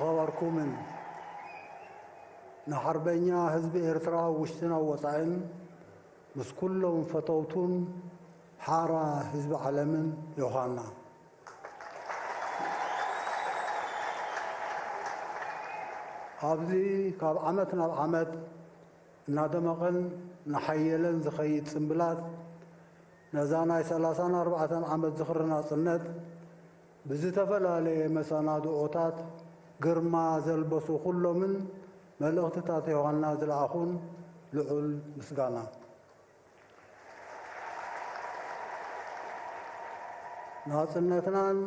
خبركم نحربينا حزب إرترا وشتنا وطعن مس كلهم فتوتون حارة حزب علم يوحنا أبدي كاب عمتنا بعمت نادمقن نحيلن زخيت سنبلات نزانا 34 عمت زخرنا صنت بزتفلالي مسانادوتات قرما زلبسو كله من ملأختات يوحنا زلعخون لعل مسقانا ناصنتنان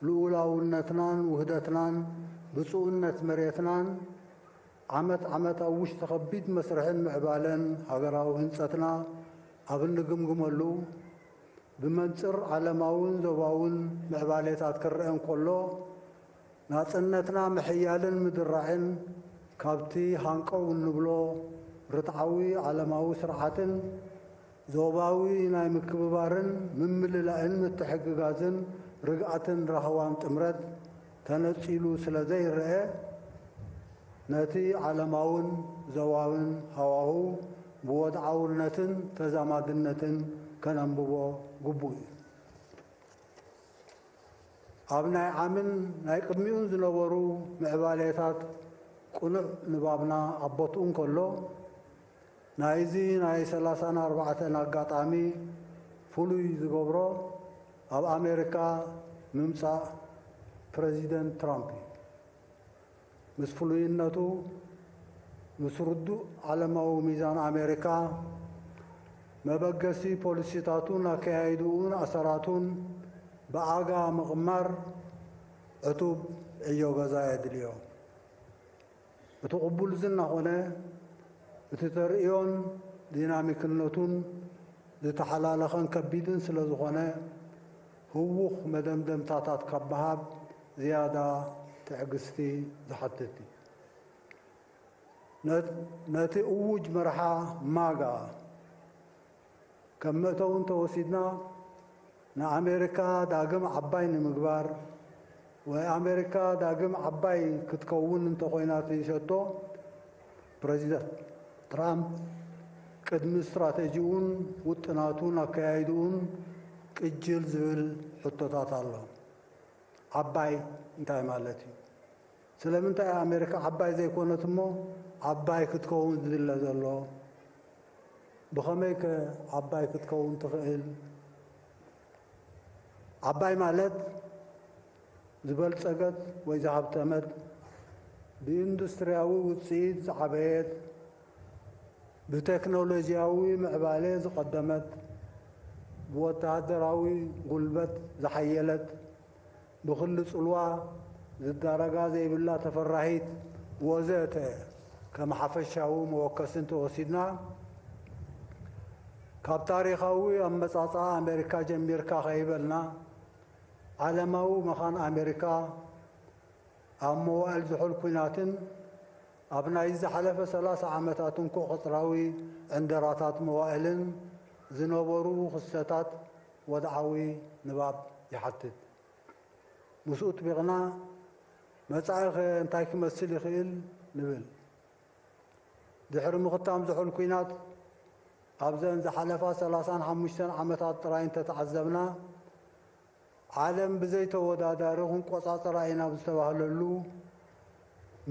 لولاونتنان وهدتنان بصونت مريتنان عمت أوش تخبيت مسرحين معبالن هاقراو هنساتنا أبن قمقملو بمنصر علماون زواون معباليتات كرئن كله ناصنتنا محيالن مدرعين كابتي هانقو نبلو رتعوي علماوي سرعاتن زوباوي ناي مكببارن ممللائن متحققاتن رقعتن رهوان تمرد تنصيلو سلازي رأي ناتي علماون زواون هواهو بوضعاونتن تزامادنتن كننببو قبوي أبناء عامن ناي قدميون زنورو معباليتات قنع نبابنا عبطون كله نايزي ناي 34 أقاطامي فلوي زغبرو أب أمريكا ممسا بريزيدنت ترامب مس فلوينتو مسردو علماو ميزان أمريكا مبقسي بوليسيتاتون كايدون أسراتون بآغا مغمر عتوب ايو غزايد اليوم بتقبل زنا هنا بتترئيون ديناميكنتون لتحلالخن كبيدن سلازخونه هوخ مدمدم تاتات كبهاب زيادة تعقستي زحتتي ناتي اوج مرحا ماغا كمتون توسيدنا نا أمريكا داقم عباين مقبار وأمريكا داقم عباي كتكون انت خويناتي شتو بريزيدنت ترامب قدم استراتيجيون وطناتون اكايدون قجل زول حطوطات الله عباي انتاي مالتي سلامنتا أمريكا عباي زي كونتمو عباي كتكون ذل زلو بخميك عباي كتكون تخيل عباي مالت زبل سقط ويزعب تمد باندسترياوي وتصيد زعبيت بتكنولوجياوي معبالي قدمت بوتهدراوي قلبت زحيلت بخل صلوا زدارقا زي بالله تفرحيت وزيت كما حفشاو موكسن توسيدنا كاب تاريخاوي أمصاصا أمريكا جميركا خيبلنا علماو مخان أمريكا أموال زحول كويناتن أبناء حلف 3 عامتاتن كو خطراوي اندراتات موائلن زنوبرو خستات ودعوي نباب يحتد مسؤوت بغنا مصايخ انتاي كمسل يخيل نبل دحر مختام زحول كوينات أبزن زحلفا 35 عامتات طراين تتعذبنا عالم بزيت ودادارهم قصاص راينا بستوهللو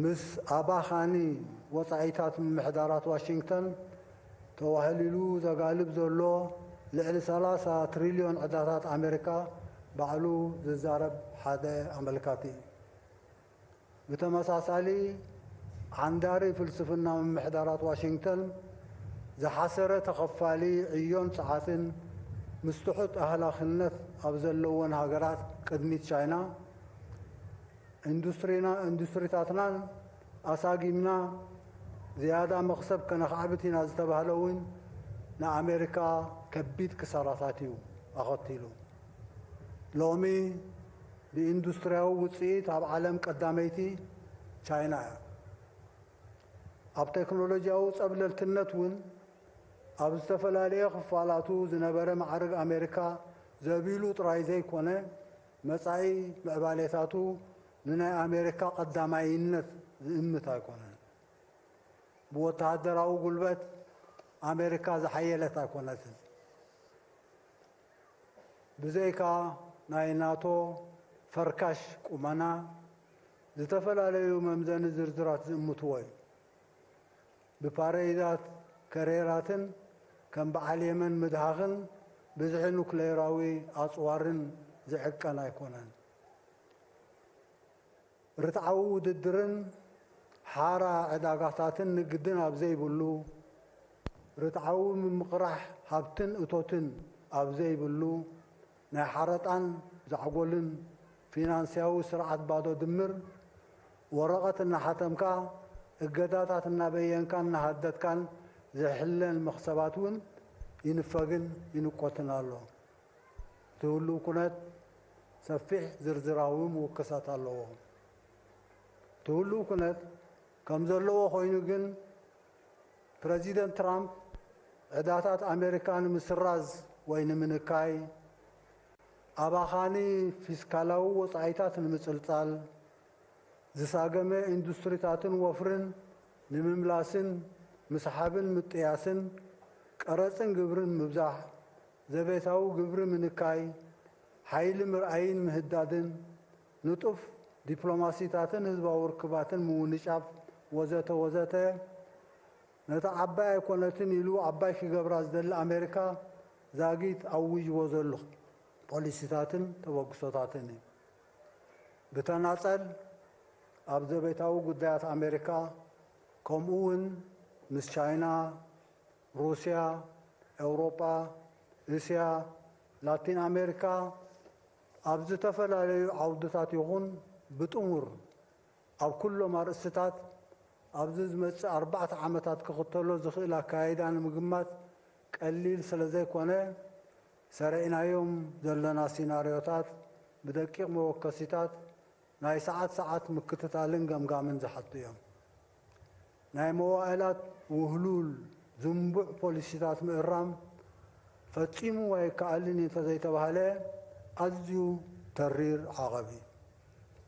مس أباخاني وصعيتات من محدارات واشنطن توهللو زغالب زولو لعل 3 تريليون عدادات أمريكا بعلو ززارب حدا أمريكاتي بتمساسالي عنداري فلسفنا من محدارات واشنطن زحسرة تخفالي عيون ساعاتن مستحط أهلا خلنت أبزلون هاجرات قدمت شاينا اندستريتاتنا أساقيمنا زيادة مقصب كنخعبتنا زتبهلون نا أمريكا كبيت كسراتاتيو أخطيلو لومي باندسترياو وصيت أب عالم قداميتي شاينا أب تكنولوجياو صبللتنتون أب استفلالي خفالاتو زنبرة معرق أمريكا زبيلو طراي زي كونه መጻኢ ምዕባሌታቱ ንናይ ኣሜሪካ ቀዳማይነት ዝእምት ኣይኮነን ብወተሃደራዊ ጉልበት ኣሜሪካ ዝሓየለት ኣይኮነትን ብዘይካ ናይ ናቶ ፈርካሽ ቁመና ዝተፈላለዩ መምዘኒ ዝርዝራት ዝእምትዎ እዩ ብፓሬዳት ከሬራትን ከም በዓል የመን ምድሃኽን ብዝሒ ኑክሌራዊ ኣፅዋርን ዝዕቀን ኣይኮነን ርትዓዊ ውድድርን ሓራ ዕዳጋታትን ንግድን ኣብ ዘይብሉ ርትዓዊ ምምቕራሕ ሃብትን እቶትን ኣብ ዘይብሉ ናይ ሓረጣን ዛዕጎልን ፊናንስያዊ ስርዓት ባዶ ድምር ወረቐት እናሓተምካ እገዳታት እናበየንካን እናሃደድካን ዝሕለን መኽሰባት እውን ይንፈግን ይንቆትን ኣሎ ትህሉ ኩነት ሰፊሕ ዝርዝራዊ ምውክሳት ኣለዎ ትህሉ ኩነት ከም ዘለዎ ኮይኑ ግን ፕሬዚደንት ትራምፕ ዕዳታት ኣሜሪካ ንምስራዝ ወይ ንምንካይ ኣባኻኒ ፊስካላዊ ወፃኢታት ንምፅልፃል ዝሳገመ ኢንዱስትሪታትን ወፍርን ንምምላስን ምስሓብን ምጥያስን ቀረፅን ግብርን ምብዛሕ ዘቤታዊ ግብሪ ምንካይ ሓይሊ ምርኣይን ምህዳድን ንጡፍ ዲፕሎማሲታትን ህዝባዊ ርክባትን ምውንጫፍ ወዘተ ወዘተ ነታ ዓባይ ኣይኮነትን ኢሉ ዓባይ ክገብራ ዝደሊ ኣሜሪካ ዛጊት ኣውጅዎ ዘሎ ፖሊሲታትን ተበግሶታትን እዩ ብተናፀል ኣብ ዘቤታዊ ጉዳያት ኣሜሪካ ከምኡ እውን ምስ ቻይና ሩስያ ኤውሮጳ እስያ ላቲን ኣሜሪካ ኣብ ዝተፈላለዩ ዓውድታት ይኹን ብጥሙር ኣብ ኩሎም ኣርእስታት ኣብዚ ዝመፅእ 4 ዓመታት ክኽተሎ ዝኽእል ኣካይዳ ንምግማት ቀሊል ስለ ዘይኮነ ሰሪዕናዮም ዘለና ሲናርዮታት ብደቂቕ መወከሲታት ናይ ሰዓት ምክትታልን ገምጋምን ዝሓቱ እዮም ናይ መዋእላት ውህሉል ዝንቡዕ ፖሊሲታት ምእራም ፈፂሙ ኣይከኣልን እንተዘይተባሃለ ኣዝዩ ተሪር ዓቐብ እዩ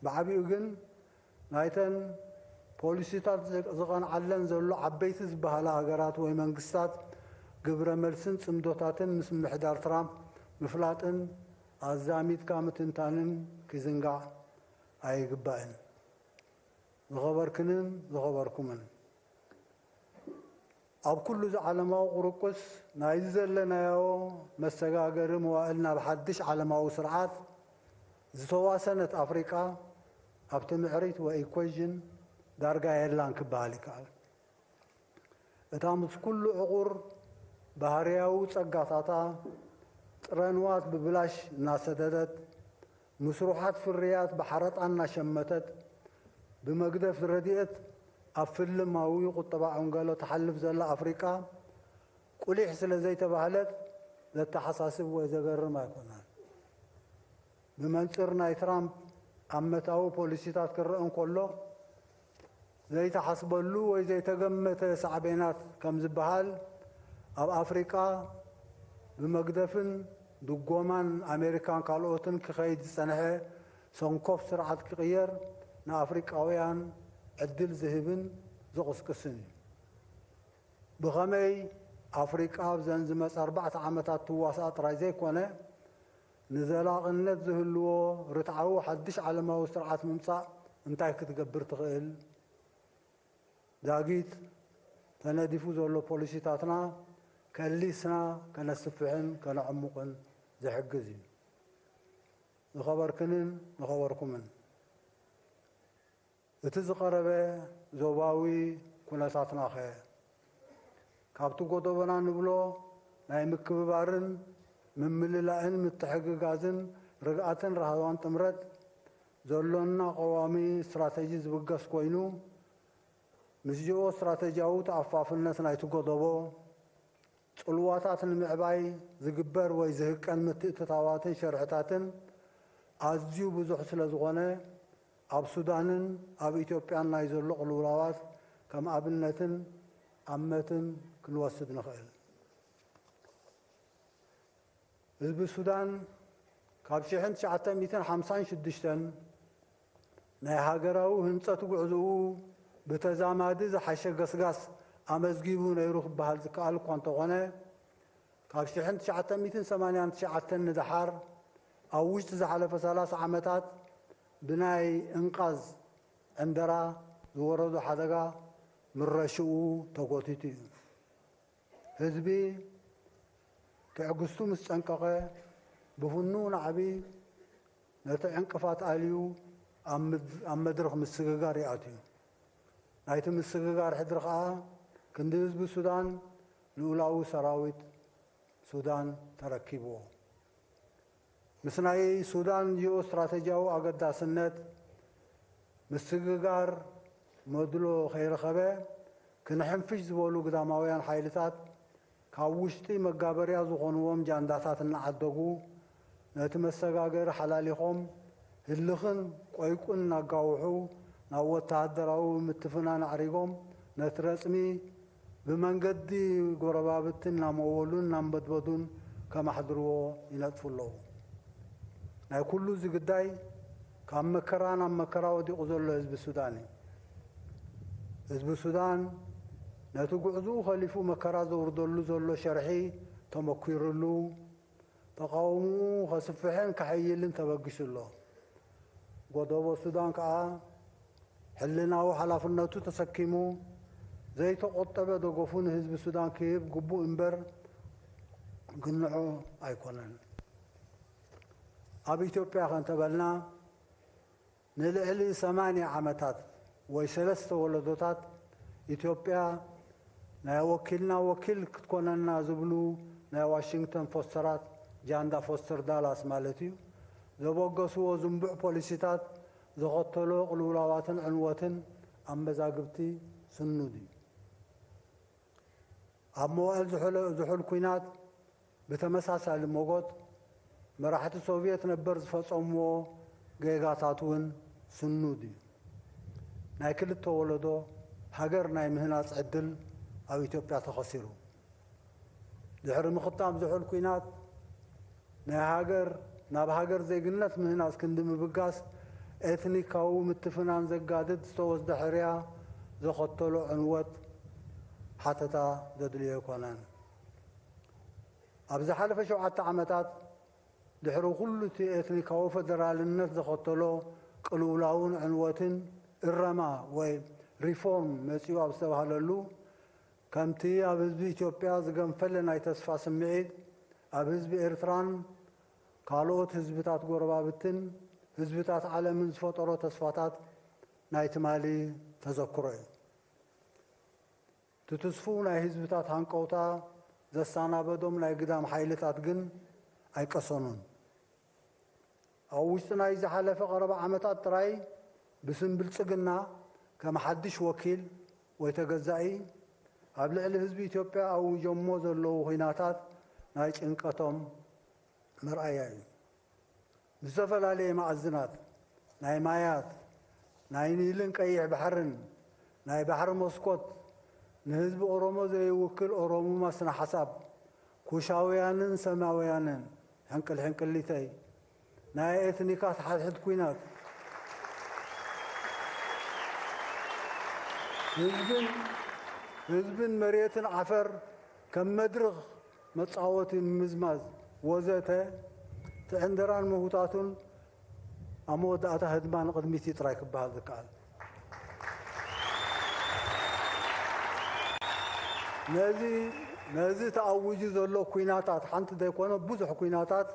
ብዓቢኡ ግን ናይተን ፖሊሲታት ዝቐንዓለን ዘሎ ዓበይቲ ዝበሃላ ሃገራት ወይ መንግስታት ግብረ መልስን ጽምዶታትን ምስ ምሕዳር ትራምፕ ምፍላጥን ኣዛሚድካ ምትንታንን ክዝንጋዕ ኣይግባእን ዝኸበርክንን ዝኸበርኩምን ኣብ ኩሉ ዝዓለማዊ ቁርቁስ ናይዚ ዘለናዮ መሰጋገሪ መዋእል ናብ ሓድሽ ዓለማዊ ስርዓት ዝተዋሰነት ኣፍሪቃ ኣብቲ ምዕሪት ወይ ኢኩዌዥን ዳርጋ የላን ክበሃል ይከኣል እታ ምስ ኩሉ ዕቑር ባህርያዊ ፀጋታታ ጥረንዋት ብብላሽ እናሰደደት مسروحات في الرياض بحرات عنا شمتت بمقدف الرديئت أفل ماوي قطبع عنقالو تحلف زلا أفريقيا كل يحصل زي تبهلت ذات حساسب وإذا قرر ما يكونان بمنصرنا ترامب عمتاو بوليسيتات كرئن كله زي تحسبلو وإذا تقمت سعبينات كم زبهال أو أفريقيا بمقدفن دقومان أمريكان كالوتن كخيد السنة سنكوف سرعة كغير نا أفريقاويان عدل ذهبن زغس كسني بغمي أفريقيا بزنزمت 4 عامات تواسات رايزي كونه نزلاق النت زهلو رتعو حدش على ما سرعة ممصا انتاي كتقبر تغيل داقيت تنادفو زولو بوليسيتاتنا كالليسنا كنسفعن كنعمقن زحجزي نخبركنن نخبركمن اتزقربه زوباوي كناساتنا خ كابتو غدوبنا نبلو ناي مكببارن ممللاين متحققازن رغاتن رهوان تمرد زولونا قوامي استراتيجي زبغس كوينو مسجو استراتيجياو تعفافنس نايتو غدوبو صلواتات المعباي زغبر وي زهقن متتاواتن شرعتاتن ازيو بزح سلازغونه اب سودانن اب اثيوبيان ناي زلو قلولاوات كم ابنتن امتن كنوسد نخيل حزب السودان ካብ 1956 ናይ ሃገራዊ ህንፀት ጉዕዞኡ ብተዛማዲ ዝሓሸ ገስጋስ ኣመዝጊቡ ነይሩ ክበሃል ዝከኣል እኳ እንተኾነ ካብ 1989 ንድሓር ኣብ ውሽጢ ዝሓለፈ 30 ዓመታት ብናይ እንቃዝ ዕንደራ ዝወረዱ ሓደጋ ምረሽኡ ተጎቲቱ እዩ ህዝቢ ትዕግስቱ ምስ ጨንቀቐ ብፍኑ ናዕቢ ነቲ ዕንቅፋት ኣልዩ ኣብ መድረኽ ምስግጋር ይኣትዩ ናይቲ ምስግጋር ሕድሪ ከዓ ክንዲ ህዝቢ ሱዳን ልኡላዊ ሰራዊት ሱዳን ተረኪብዎ ምስ ናይ ሱዳን ጂኦ ስትራቴጂያዊ ኣገዳስነት ምስግጋር መድሎ ከይረኸበ ክንሕንፍሽ ዝበሉ ግዳማውያን ሓይልታት ካብ ውሽጢ መጋበርያ ዝኾንዎም ጃንዳታት እናዓደጉ ነቲ መሰጋገሪ ሓላሊኾም ህልኽን ቆይቁን እናጋውሑ ናብ ወተሃደራዊ ምትፍናን ኣዕሪጎም ነቲ ረፅሚ ብመንገዲ ጎረባብትን እናመወሉን እናንበድበዱን ከማሕድርዎ ይነጥፉ ኣለዉ ናይ ኩሉ እዚ ግዳይ ካብ መከራ ናብ መከራ ወዲቑ ዘሎ ህዝቢ ሱዳን እዩ ህዝቢ ሱዳን ነቲ ጉዕዙኡ ኸሊፉ መከራ ዘውርደሉ ዘሎ ሸርሒ ተመኪሩሉ ተቃውምኡ ከስፍሕን ካሕይልን ተበጊሱ ኣሎ ጎደቦ ሱዳን ከዓ ሕልናዊ ሓላፍነቱ ተሰኪሙ ዘይተቆጠበ ደገፉ ንህዝቢ ሱዳን ክህብ ግቡእ እምበር ግንዖ ኣይኮነን ኣብ ኢትዮጵያ ከንተበልና ንልዕሊ 80 ዓመታት ወይ 3 ወለዶታት ኢትዮጵያ ናይ ወኪልና ወኪል ክትኮነና ዝብሉ ናይ ዋሽንግተን ፎስተራት ጃንዳ ፎስተር ዳላስ ማለት እዩ ዘበገስዎ ዝንቡዕ ፖሊሲታት ዘኸተሎ ቅልውላዋትን ዕንወትን ኣመዛግብቲ ስኑድ እዩ ኣብ መዋዕል ዝሑል ኩናት ብተመሳሳሊ ሞጎት መራሕቲ ሶቪየት ነበር ዝፈጸምዎ ጌጋታት እውን ስኑድ እዩ ናይ ክልተ ወለዶ ሃገር ናይ ምህናፅ ዕድል ኣብ ኢትዮጵያ ተኸሲሩ ድሕሪ ምኽታም ዝሑል ኩናት ናይ ሃገር ናብ ሃገር ዘይግነት ምህናፅ ክንዲ ምብጋስ ኤትኒካዊ ምትፍናን ዘጋድድ ዝተወስደ ሕርያ ዘኸተሎ ዕንወት ሓተታ ዘድልዮ ይኮነን ኣብ ዝሓለፈ 7 ዓመታት ድሕሪ ኩሉ እቲ ኤትኒካዊ ፌደራልነት ዘኸተሎ ቅልውላውን ዕንወትን እረማ ወይ ሪፎርም መፂኡ ኣብ ዝተባሃለሉ ከምቲ ኣብ ህዝቢ ኢትዮጵያ ዝገንፈለ ናይ ተስፋ ስምዒት ኣብ ህዝቢ ኤርትራን ካልኦት ህዝብታት ጎረባብትን ህዝብታት ዓለምን ዝፈጠሮ ተስፋታት ናይ ትማሊ ተዘክሮ እዩ ትትስፉ ናይ ህዝብታት ሃንቀውታ ዘሳናበዶም ናይ ግዳም ሓይልታት ግን ኣይቀሰኑን ኣብ ውሽጢ ናይ ዝሓለፈ ቀረባ ዓመታት ጥራይ ብስም ብልፅግና ከም ሓድሽ ወኪል ወይ ተገዛኢ ኣብ ልዕሊ ህዝቢ ኢትዮጵያ ኣውጆሞ ዘለዉ ኩናታት ናይ ጭንቀቶም ምርኣያ እዩ ብዝተፈላለየ ማዕዝናት ናይ ማያት ናይ ኒልን ቀይሕ ባሕርን ናይ ባሕሪ መስኮት ንህዝቢ ኦሮሞ ዘይውክል ኦሮሞማ ስነ ሓሳብ ኩሻውያንን ሰማውያንን ሕንቅልሕንቅሊተይ ናይ ኤትኒካት ሓድሕድ ኩናት ህዝብን መሬትን ዓፈር ከም መድረኽ መጻወቲ ምዝማዝ ወዘተ ትዕንደራን መሁታቱን ኣብ መወዳእታ ህድማን ቅድሚት ጥራይ ክበሃል ዝከኣል ነዚ ተኣውጁ ዘሎ ኩናታት ሓንቲ ዘይኮነ ብዙሕ ኩናታት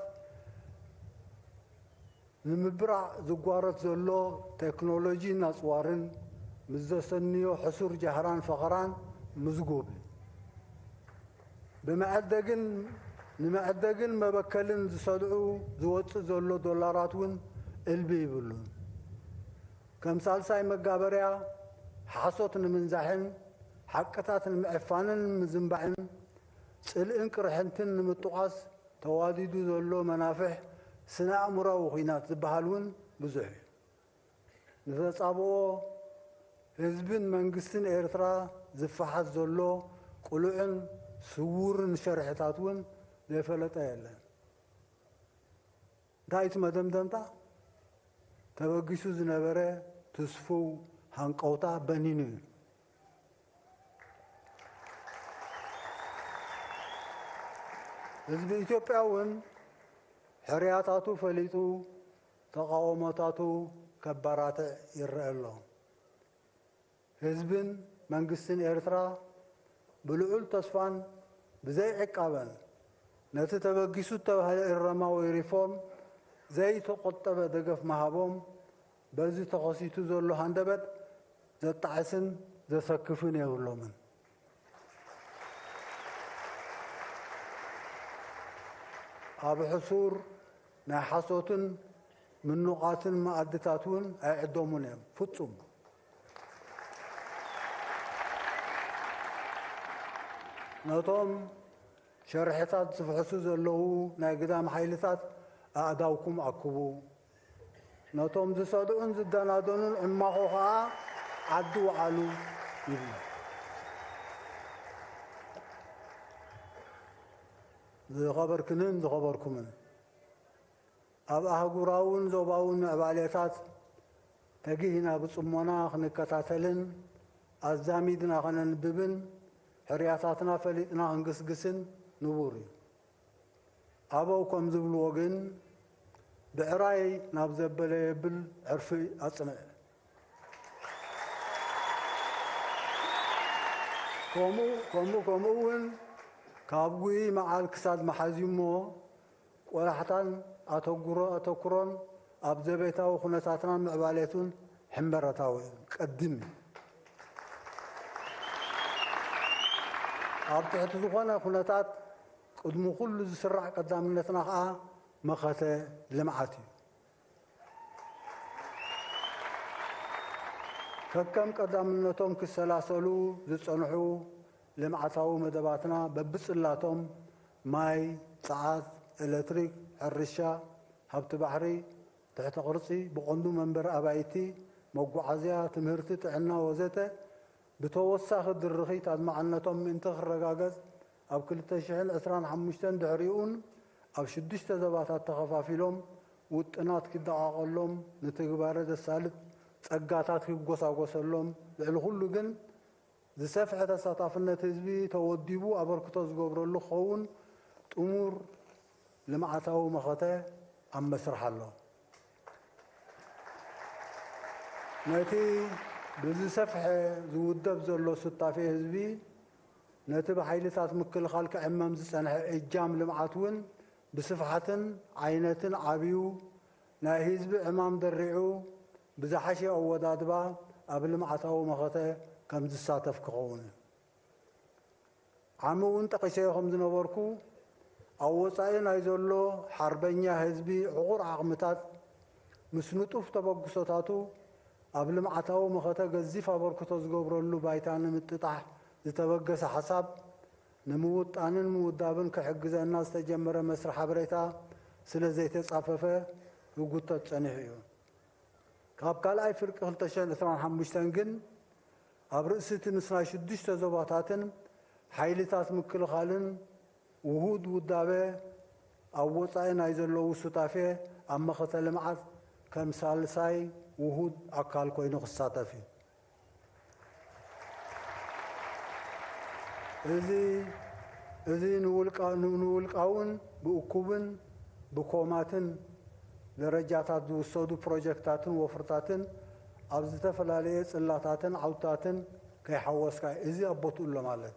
ንምብራዕ ዝጓረት ዘሎ ቴክኖሎጂ ናፅዋርን ምስ ዘሰንዮ ሕሱር ጃህራን ፈኸራን ምዝጉብ ንመዕደግን መበከልን ዝሰልዑ ዝወፅእ ዘሎ ዶላራት እውን እልቢ ይብሉን ከም ሳልሳይ መጋበርያ ሓሶት ንምንዛሕን ሓቅታት ንምዕፋንን ምዝንባዕን ጽልእን ቅርሕንትን ንምጥቋስ ተዋዲዱ ዘሎ መናፍሕ ስነ ኣእምራዊ ኩናት ዝበሃል እውን ብዙሕ እዩ ንተጻብኦ ህዝብን መንግስትን ኤርትራ ዝፈሓት ዘሎ ቁሉዕን ስውርን ሸርሕታት እውን ዘይፈለጠ የለን دايت مدمدمتا تبغيسو زنبره تسفو هنقوطا بنينو حزب ኢትዮጵያውን ሕርያታቱ ፈሊጡ ተቃውሞታቱ ከባራት ይረአሎ ህዝብን መንግስትን ኤርትራ ብልዑል ተስፋን ብዘይ ዕቃበን ነቲ ተበጊሱ ተባህለ እረማዊ ሪፎርም ዘይ ተቆጠበ ደገፍ መሃቦም በዚ ተኸሲቱ ዘሎ ሃንደበት ዘጣዕስን ዘሰክፍን የብሎምን ኣብ ሕሱር ናይ ሓሶትን ምኑቃትን ማዕድታቱን ኣይዕዶሙን እዮም ፍጹም ነቶም ሸርሕታት ዝፍሕሱ ዘለዉ ናይ ግዳም ሓይልታት ኣእዳውኩም ኣክቡ ነቶም ዝሰድኡን ዝደናደኑን ዕማኹ ከዓ ዓዲ ወዓሉ ይብሉ ዝኸበርክንን ዝኸበርኩምን ኣብ ኣህጉራውን ዞባውን ምዕባለታት ተጊህና ብጽሞና ክንከታተልን ኣዛሚድና ኸነንብብን ሕርያታትና ፈሊጥና ክንግስግስን ንቡር እዩ ኣበው ከም ዝብልዎ ግን ብዕራይ ናብ ዘበለ የብል ዕርፊ ኣጽንዕ ከምኡውን ካብ ጉይ መዓል ክሳድ መሓዚሞ ቆላሕታን ኣተኩሮን ኣብ ዘቤታዊ ኩነታትናን ምዕባለቱን ሕንበረታዊ ቀድም ኣብ ትሕቲ ዝኾነ ኩነታት ቅድሚ ኩሉ ዝስራዕ ቀዳምነትና ከዓ መኸተ ልምዓት እዩ ከከም ቀዳምነቶም ክሰላሰሉ ዝጸንሑ ልምዓታዊ መደባትና በብጽላቶም ማይ ፀዓት ኤሌክትሪክ ሕርሻ ሃብቲ ባሕሪ ትሕቲ ቅርፂ ብቐንዱ መንበሪ ኣባይቲ መጓዓዝያ ትምህርቲ ጥዕና ወዘተ ብተወሳኺ ድርኺት ኣድማዕነቶም ምእንቲ ክረጋገጽ ኣብ 2025 ድሕሪኡን ኣብ 6 ዘባታት ተኸፋፊሎም ውጥናት ክደቃቐሎም ንትግባረ ዘሳልጥ ጸጋታት ክጎሳጎሰሎም ልዕሊ ኩሉ ግን ዝሰፍሐ ተሳታፍነት ህዝቢ ተወዲቡ ኣበርክቶ ዝገብረሉ ክኸውን ጥሙር ልምዓታዊ መኸተ ኣብ መስርሕ ኣሎ ነቲ ብዝሰፍሐ ዝውደብ ዘሎ ስታፌ ህዝቢ ነቲ ብሓይልታት ምክልኻል ክዕመም ዝጸንሐ እጃም ልምዓት እውን ብስፍሓትን ዓይነትን ዓብዩ ናይ ህዝቢ ዕማም ደሪዑ ብዝሓሸ ኣወዳድባ ኣብ ልምዓታዊ መኸተ ከም ዝሳተፍ ክኸውን ዓሚ እውን ጠቒሰዮ ከም ዝነበርኩ ኣብ ወፃኢ ናይ ዘሎ ሓርበኛ ህዝቢ ዕቑር ዓቕምታት ምስ ንጡፍ ተበግሶታቱ ኣብ ልምዓታዊ መኸተ ገዚፍ ኣበርክቶ ዝገብረሉ ባይታ ንምጥጣሕ ዝተበገሰ ሓሳብ ንምውጣንን ምውዳብን ክሕግዘና ዝተጀመረ መስርሕ ሓበሬታ ስለ ዘይተጻፈፈ ይጉተት ጸኒሑ እዩ ካብ ካልኣይ ፍርቂ 2025 ግን ኣብ ርእሲ እቲ ምስናይ 6 ዞባታትን ሓይልታት ምክልኻልን ውሁድ ውዳበ ኣብ ወፃኢ ናይ ዘለዉ ስታፌ ኣብ መኸተ ልምዓት ከም ሳልሳይ ውሁድ ኣካል ኮይኑ ክሳተፍ እዩ እዚ ንውልቃውን ብእኩብን ብኮማትን ደረጃታት ዝውሰዱ ፕሮጀክታትን ወፍርታትን ኣብ ዝተፈላለየ ጽላታትን ዓውታትን ከይሓወስካ እዚ ኣቦትኡ ኣሎ ማለት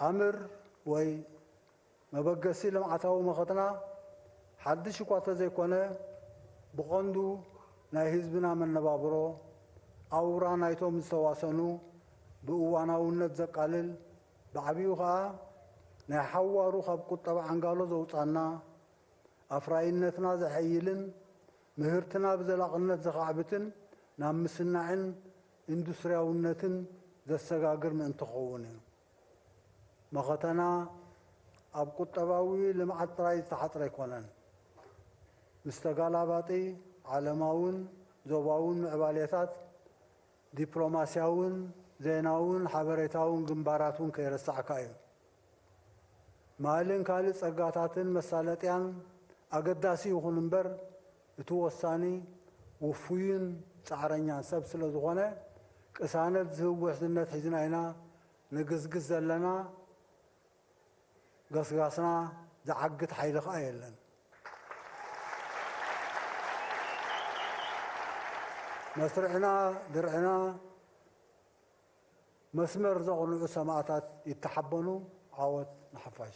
ኣምር ወይ መበገሲ ልምዓታዊ መኸተና ሓድሽ እኳ ተዘይኮነ ብቐንዱ ናይ ህዝብና መነባብሮ ኣውራ ናይቶም ዝተዋሰኑ ብእዋናውነት ዘቃልል ብዓብዩ ከዓ ናይ ሓዋሩ ካብ ቁጠባ ዓንጋሎ ዘውፃና ኣፍራይነትና ዘሐይልን ምህርትና ብዘላቕነት ዘኻዕብትን ናብ ምስናዕን ኢንዱስትርያውነትን ዘሰጋግር ምእንቲ ክኸውን እዩ መኸተና ኣብ ቁጠባዊ ልምዓት ጥራይ ዝተሓፅረ ኣይኮነን ምስ ተጋላባጢ ዓለማውን ዞባውን ምዕባለታት ዲፕሎማስያውን ዜናውን ሓበሬታውን ግንባራትን ከይረሳዕካ እዩ ማልን ካልእ ጸጋታትን መሳለጥያን أقداسي يكون نبر توصاني وفين تعرنيا سب سلزغنا كسانة زوج سنة حزناينا نجز لنا قصنا زعقت حيلق أيلن مسرعنا درعنا مسمر زغلو سماعات يتحبنوا عاود نحفاش